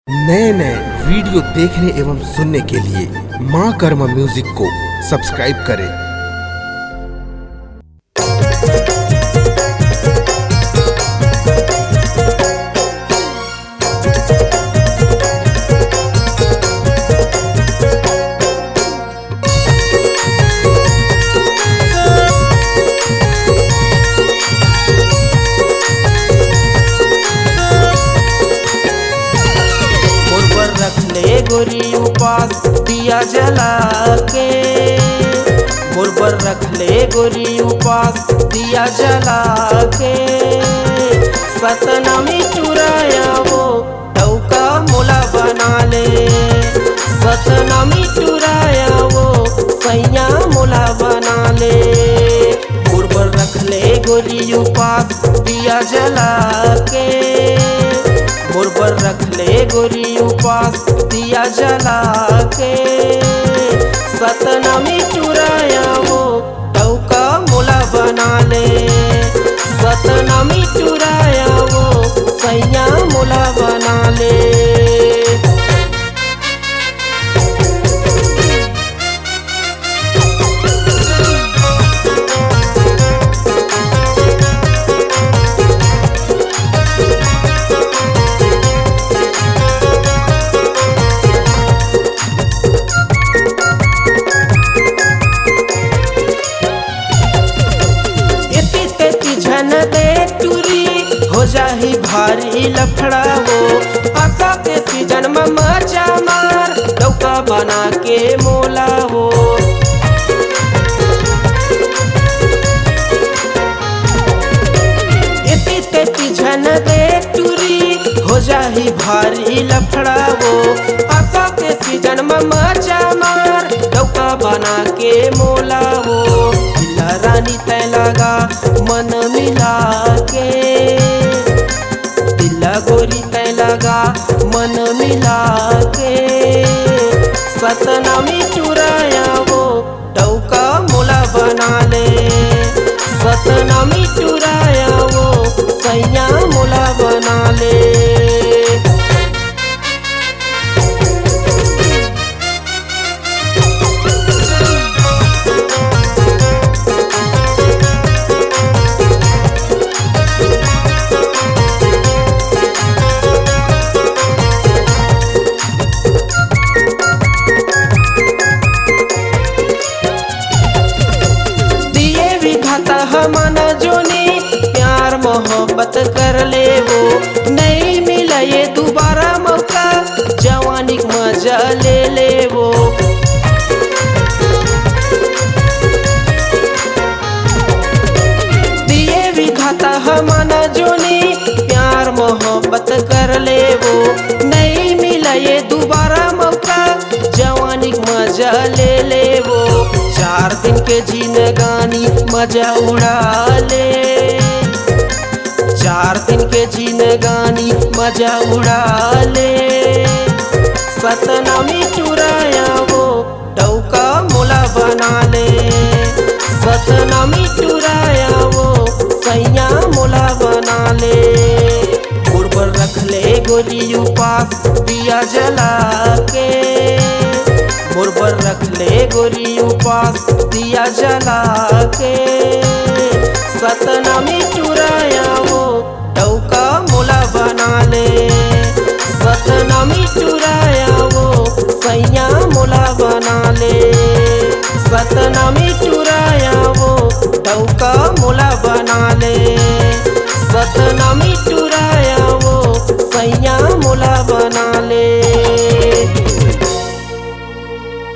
नए नए वीडियो देखने एवं सुनने के लिए माँ कर्मा म्यूजिक को सब्सक्राइब करें। गोरी उपास दिया जला के मुरबर रख ले गोरी उपास दिया जला के सतनामी चुराया वो टौका मोला बना ले सतनामी चुराया वो सैया मोला बना ले मुरबर रख ले गोरी उपास दिया जला के मुरबर रख ले गोरी उपास दिया जला के सतनामी चुराया वो टौका मोला बना ले सतनामी चुराया वो सैया मोला बना ले। हो जाही भारी लफड़ा वो आशा के सीजन में मचा मार टौका बना के मोला वो इतनी तेती झन दे टूरी हो जाही भारी लफड़ा वो आशा के सीजन में मचा मार टौका बना के मोला वो रानी तय लगा मन मिला के गोरी तय लगा मन मिला के सतनामी चुराया वो टौका मोला बना ले सतनामी चुराया वो सैया मोला बना ले। मन जोनी प्यार मोहब्बत कर ले वो नहीं मिला ये दोबारा मौका जवानी मजा ले ले वो दिए विधाता मन जोनी प्यार मोहब्बत कर ले वो नहीं मिला ये दोबारा मौका जवानी मजा ले ले वो 4 दिन के जिंदगानी मजा उड़ा ले 4 दिन के जिंदगानी मजा उड़ा ले सतनामी चुराया वो टौका मोला बना ले सतनामी चुराया वो सैया मोला बना ले मुरबर रख ले गोरी उपास दिया जला के मुरबर रख ले गोरी उपास दिया जला के सतनामी चुराया वो टौका मोला बना ले सतनामी चुराया वो सैया मोला बना ले सतनामी चुराया वो टौका मोला बना ले सतनामी चुराया वो सैया मोला बना ले।